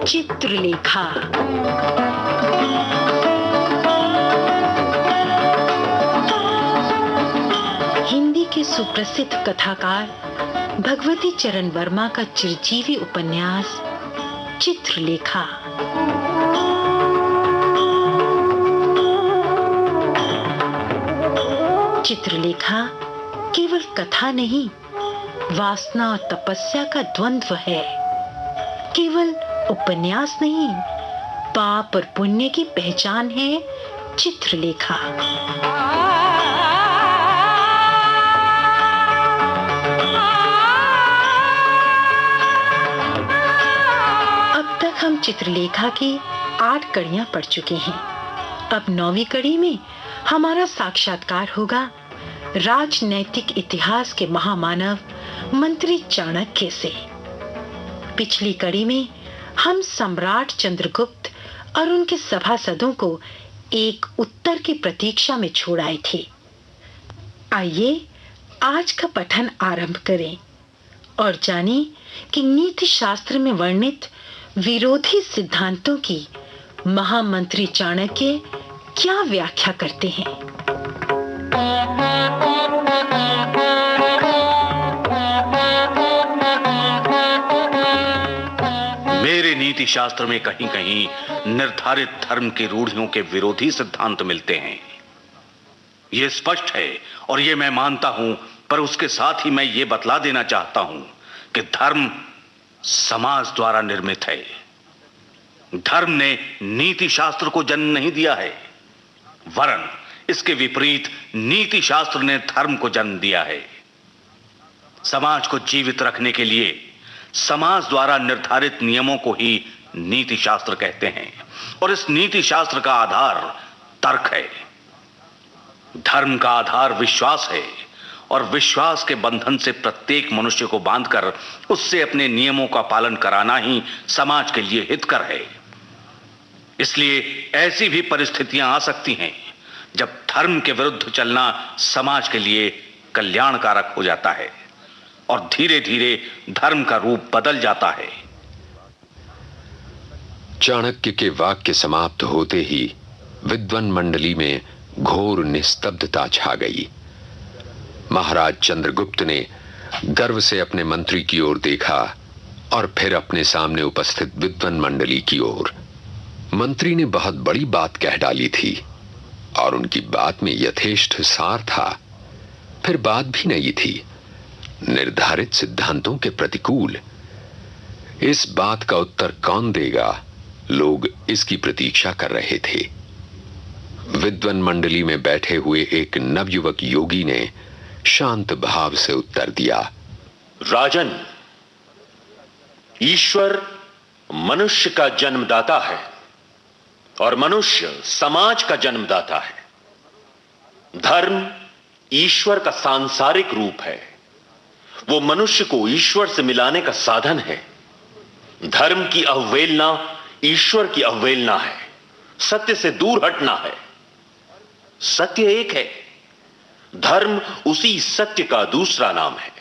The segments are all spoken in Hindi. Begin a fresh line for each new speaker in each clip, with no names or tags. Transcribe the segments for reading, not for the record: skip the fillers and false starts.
चित्रलेखा। हिंदी के सुप्रसिद्ध कथाकार भगवती चरण वर्मा का चिरजीवी उपन्यास चित्रलेखा। चित्रलेखा केवल कथा नहीं, वासना और तपस्या का द्वंद्व है। केवल उपन्यास नहीं, पाप और पुण्य की पहचान है चित्रलेखा। अब तक हम चित्रलेखा की 8 कड़ियां पढ़ चुके हैं। अब 9वीं कड़ी में हमारा साक्षात्कार होगा राजनैतिक इतिहास के महामानव मंत्री चाणक्य से। पिछली कड़ी में हम सम्राट चंद्रगुप्त और उनके सभासदों को एक उत्तर की प्रतीक्षा में छोड़ आए थे। आइए आज का पठन आरंभ करें और जानें कि नीति शास्त्र में वर्णित विरोधी सिद्धांतों की महामंत्री चाणक्य क्या व्याख्या करते हैं।
मेरे नीति शास्त्र में कहीं कहीं निर्धारित धर्म की रूढ़ियों के विरोधी सिद्धांत मिलते हैं। यह स्पष्ट है और यह मैं मानता हूं, पर उसके साथ ही मैं यह बतला देना चाहता हूं कि धर्म समाज द्वारा निर्मित है। धर्म ने नीति शास्त्र को जन्म नहीं दिया है, वरन इसके विपरीत नीति शास्त्र ने धर्म को जन्म दिया है। समाज को जीवित रखने के लिए समाज द्वारा निर्धारित नियमों को ही नीति शास्त्र कहते हैं और इस नीति शास्त्र का आधार तर्क है। धर्म का आधार विश्वास है और विश्वास के बंधन से प्रत्येक मनुष्य को बांधकर उससे अपने नियमों का पालन कराना ही समाज के लिए हितकर है। इसलिए ऐसी भी परिस्थितियां आ सकती हैं जब धर्म के विरुद्ध चलना समाज के लिए कल्याणकारक हो जाता है और धीरे धीरे धर्म का रूप बदल जाता है।
चाणक्य के वाक्य समाप्त होते ही विद्वान मंडली में घोर निस्तब्धता छा गई। महाराज चंद्रगुप्त ने गर्व से अपने मंत्री की ओर देखा और फिर अपने सामने उपस्थित विद्वान मंडली की ओर। मंत्री ने बहुत बड़ी बात कह डाली थी और उनकी बात में यथेष्ट सार था। फिर बात भी नहीं थी निर्धारित सिद्धांतों के प्रतिकूल। इस बात का उत्तर कौन देगा, लोग इसकी प्रतीक्षा कर रहे थे। विद्वान मंडली में बैठे हुए एक नवयुवक योगी ने शांत भाव से उत्तर दिया,
राजन, ईश्वर मनुष्य का जन्मदाता है और मनुष्य समाज का जन्मदाता है। धर्म ईश्वर का सांसारिक रूप है, वो मनुष्य को ईश्वर से मिलाने का साधन है। धर्म की अवहेलना ईश्वर की अवहेलना है, सत्य से दूर हटना है। सत्य एक है, धर्म उसी सत्य का दूसरा नाम है।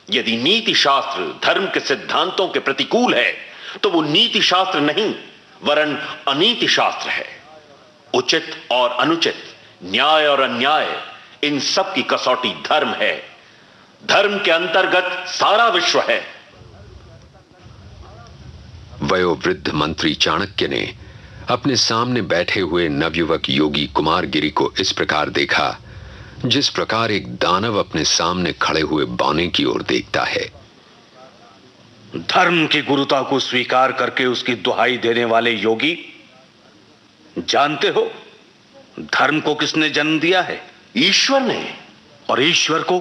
यदि नीति शास्त्र धर्म के सिद्धांतों के प्रतिकूल है तो वो नीति शास्त्र नहीं वरन अनीति शास्त्र है। उचित और अनुचित, न्याय और अन्याय, इन सब की कसौटी धर्म है। धर्म के अंतर्गत सारा विश्व है।
वयोवृद्ध मंत्री चाणक्य ने अपने सामने बैठे हुए नवयुवक योगी कुमारगिरी को इस प्रकार देखा जिस प्रकार एक दानव अपने सामने खड़े हुए बौने की ओर देखता है।
धर्म की गुरुता को स्वीकार करके उसकी दुहाई देने वाले योगी, जानते हो धर्म को किसने जन्म दिया है?
ईश्वर ने।
और ईश्वर को?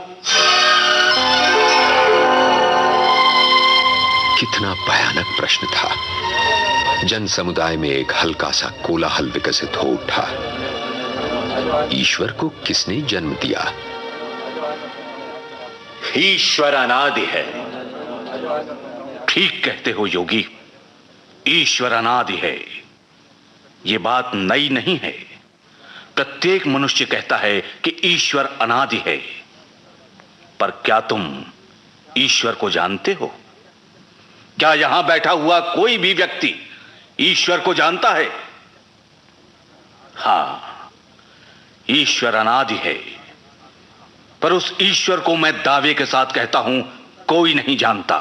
कितना भयानक प्रश्न था। जन समुदाय में एक हल्का सा कोलाहल विकसित हो उठा। ईश्वर को किसने जन्म दिया?
ईश्वर अनादि है।
ठीक कहते हो योगी, ईश्वर अनादि है। यह बात नई नहीं है। प्रत्येक मनुष्य कहता है कि ईश्वर अनादि है। पर क्या तुम ईश्वर को जानते हो? क्या यहां बैठा हुआ कोई भी व्यक्ति ईश्वर को जानता है? हां, ईश्वर अनादि है, पर उस ईश्वर को मैं दावे के साथ कहता हूं कोई नहीं जानता।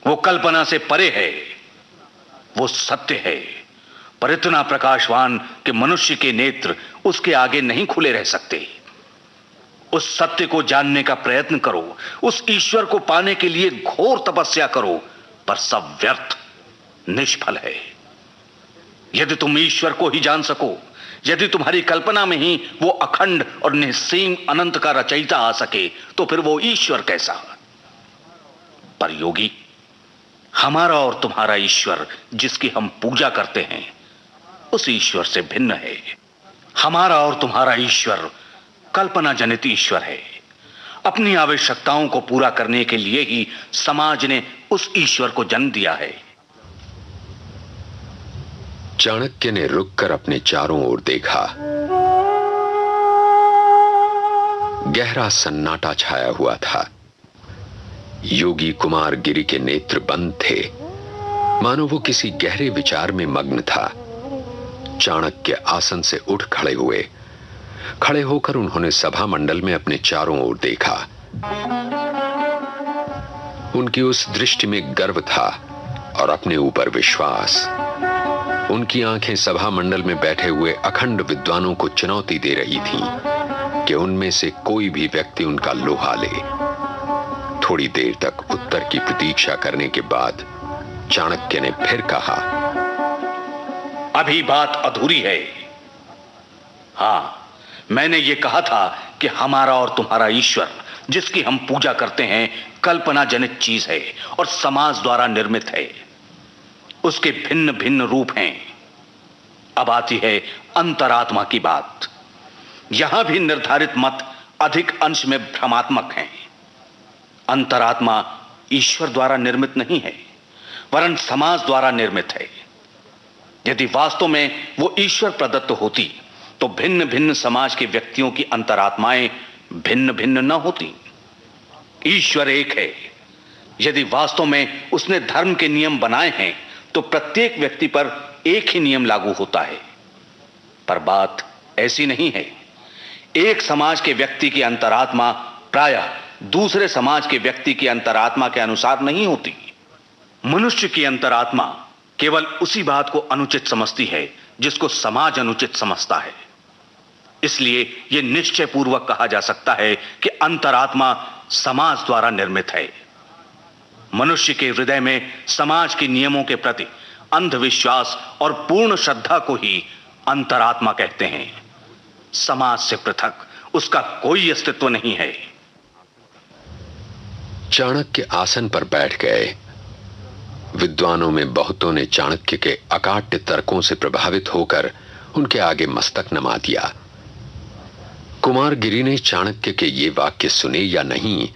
वो कल्पना से परे है, वो सत्य है, पर इतना प्रकाशवान कि मनुष्य के नेत्र उसके आगे नहीं खुले रह सकते। उस सत्य को जानने का प्रयत्न करो, उस ईश्वर को पाने के लिए घोर तपस्या करो, पर सब व्यर्थ, निष्फल है। यदि तुम ईश्वर को ही जान सको, यदि तुम्हारी कल्पना में ही वो अखंड और निस्सीम अनंत का रचयिता आ सके, तो फिर वो ईश्वर कैसा? पर योगी, हमारा और तुम्हारा ईश्वर जिसकी हम पूजा करते हैं, उस ईश्वर से भिन्न है। हमारा और तुम्हारा ईश्वर कल्पना जनित ईश्वर है। अपनी आवश्यकताओं को पूरा करने के लिए ही समाज ने उस ईश्वर को जन्म दिया है।
चाणक्य ने रुककर अपने चारों ओर देखा। गहरा सन्नाटा छाया हुआ था। योगी कुमार गिरी के नेत्र बंद थे, मानो वो किसी गहरे विचार में मग्न था। चाणक्य आसन से उठ खड़े हुए। खड़े होकर उन्होंने सभा मंडल में अपने चारों ओर देखा। उनकी उस दृष्टि में गर्व था और अपने ऊपर विश्वास। उनकी आंखें सभा मंडल में बैठे हुए अखंड विद्वानों को चुनौती दे रही थीं कि उनमें से कोई भी व्यक्ति उनका लोहा ले। थोड़ी देर तक उत्तर की प्रतीक्षा करने के बाद चाणक्य ने फिर कहा,
अभी बात अधूरी है। हां, मैंने ये कहा था कि हमारा और तुम्हारा ईश्वर जिसकी हम पूजा करते हैं कल्पना जनित चीज है और समाज द्वारा निर्मित है। उसके भिन्न भिन्न रूप हैं। अब आती है अंतरात्मा की बात। यहां भी निर्धारित मत अधिक अंश में भ्रमात्मक हैं। अंतरात्मा ईश्वर द्वारा निर्मित नहीं है, वरन समाज द्वारा निर्मित है। यदि वास्तव में वो ईश्वर प्रदत्त होती तो भिन्न भिन्न समाज के व्यक्तियों की अंतरात्माएं भिन्न भिन्न न होती। ईश्वर एक है। यदि वास्तव में उसने धर्म के नियम बनाए हैं तो प्रत्येक व्यक्ति पर एक ही नियम लागू होता है। पर बात ऐसी नहीं है। एक समाज के व्यक्ति की अंतरात्मा प्रायः दूसरे समाज के व्यक्ति की अंतरात्मा के अनुसार नहीं होती। मनुष्य की अंतरात्मा केवल उसी बात को अनुचित समझती है जिसको समाज अनुचित समझता है। इसलिए यह निश्चय पूर्वक कहा जा सकता है कि अंतरात्मा समाज द्वारा निर्मित है। मनुष्य के हृदय में समाज के नियमों के प्रति अंधविश्वास और पूर्ण श्रद्धा को ही अंतरात्मा कहते हैं। समाज से पृथक उसका कोई अस्तित्व नहीं है।
चाणक्य आसन पर बैठ गए। विद्वानों में बहुतों ने चाणक्य के अकाट्य तर्कों से प्रभावित होकर उनके आगे मस्तक नमा दिया। कुमार गिरी ने चाणक्य के ये वाक्य सुने या नहीं,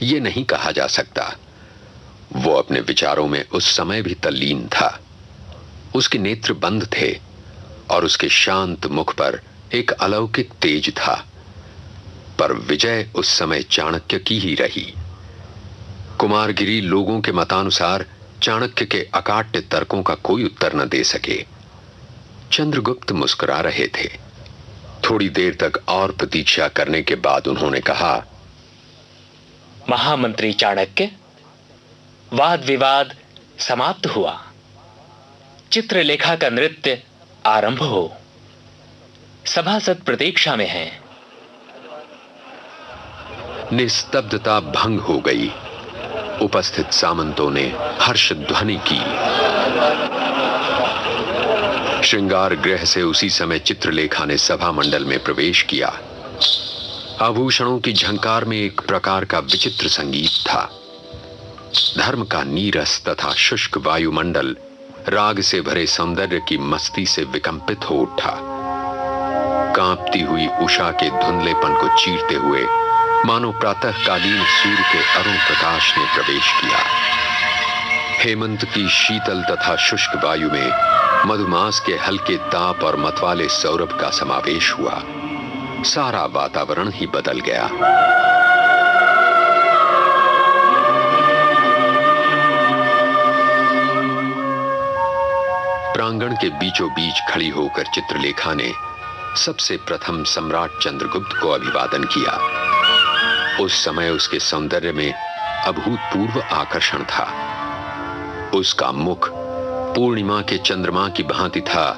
ये नहीं कहा जा सकता। वो अपने विचारों में उस समय भी तल्लीन था। उसके नेत्र बंद थे और उसके शांत मुख पर एक अलौकिक तेज था। पर विजय उस समय चाणक्य की ही रही। कुमार गिरी लोगों के मतानुसार चाणक्य के अकाट्य तर्कों का कोई उत्तर न दे सके। चंद्रगुप्त मुस्कुरा रहे थे। थोड़ी देर तक और प्रतीक्षा करने के बाद उन्होंने कहा,
महामंत्री चाणक्य, वाद विवाद समाप्त हुआ। चित्रलेखा का नृत्य आरंभ हो। सभासद प्रतीक्षा में हैं।
निस्तब्धता भंग हो गई। उपस्थित सामंतों ने हर्ष ध्वनि की। श्रृंगार गृह से उसी समय चित्रलेखा ने सभा मंडल में प्रवेश किया। आभूषणों की झंकार में एक प्रकार का विचित्र संगीत था। धर्म का नीरस तथा शुष्क वायुमंडल राग से भरे सौंदर्य की मस्ती से विकंपित हो उठा। कांपती हुई उषा के धुंधलेपन को चीरते हुए मानो प्रातःकालीन सूर्य के अरुण प्रकाश ने प्रवेश किया। हेमंत की शीतल तथा शुष्क वायु में मधुमास के हल्के ताप और मतवाले सौरभ का समावेश हुआ। सारा वातावरण ही बदल गया। के बीचों बीच खड़ी होकर चित्रलेखा ने सबसे प्रथम सम्राट चंद्रगुप्त को अभिवादन किया। उस समय उसके सौंदर्य में अभूतपूर्व आकर्षण था। उसका मुख पूर्णिमा के चंद्रमा की भांति था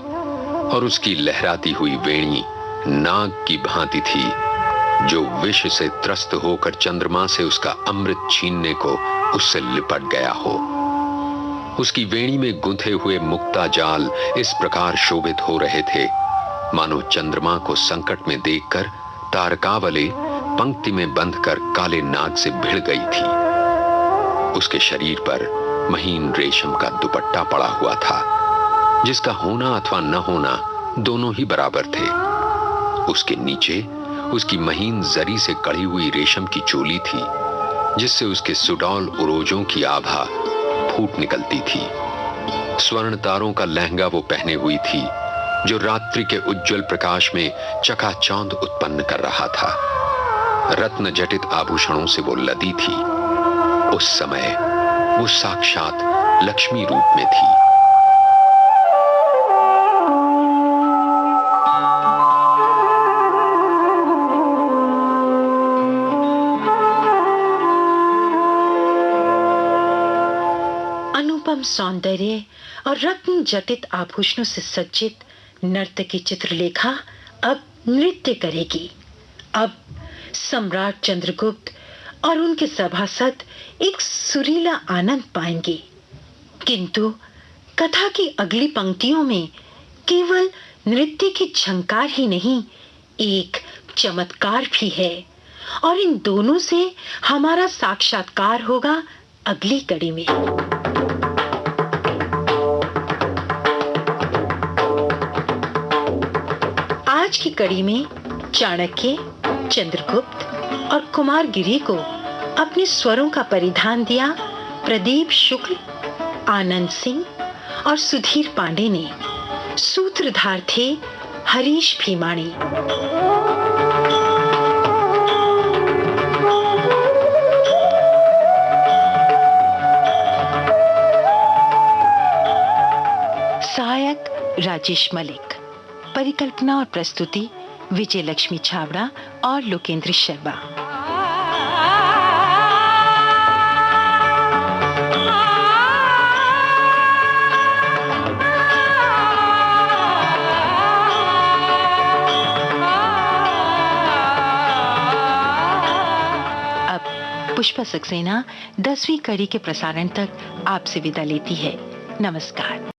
और उसकी लहराती हुई वेणी नाग की भांति थी, जो विष से त्रस्त होकर चंद्रमा से उसका अमृत छीनने को उससे लिपट गया हो। उसकी वेणी में गुंथे हुए मुक्ता जाल इस प्रकार शोभित हो रहे थे, मानो चंद्रमा को संकट में देखकर तारकावले पंक्ति में बंधकर काले नाग से भिड़ गई थी। उसके शरीर पर महीन रेशम का दुपट्टा पड़ा हुआ था, जिसका होना अथवा न होना दोनों ही बराबर थे। उसके नीचे उसकी महीन जरी से कढ़ी हुई रेशम की चोली थी, जिससे उसके सुडौल उरोजों की आभा फूट निकलती थी। स्वर्ण तारों का लहंगा वो पहने हुई थी, जो रात्रि के उज्जवल प्रकाश में चकाचौंध उत्पन्न कर रहा था। रत्न जटित आभूषणों से वो लदी थी। उस समय वो साक्षात लक्ष्मी रूप में थी।
अनुपम सौंदर्य और रत्न जटित आभूषणों से सज्जित नर्तकी चित्रलेखा अब नृत्य करेगी। अब सम्राट चंद्रगुप्त और उनके सभासद एक सुरीला आनंद पाएंगे। किंतु कथा की अगली पंक्तियों में केवल नृत्य की झंकार ही नहीं, एक चमत्कार भी है, और इन दोनों से हमारा साक्षात्कार होगा अगली कड़ी में। आज की कड़ी में चाणक्य, चंद्रगुप्त और कुमारगिरी को अपने स्वरों का परिधान दिया प्रदीप शुक्ल, आनंद सिंह और सुधीर पांडे ने। सूत्रधार थे हरीश भीमाणी। सहायक राजेश मलिक। परिकल्पना और प्रस्तुति विजय लक्ष्मी छाबड़ा और लोकेंद्र शर्मा। अब पुष्पा सक्सेना 10वीं कड़ी के प्रसारण तक आपसे विदा लेती है। नमस्कार।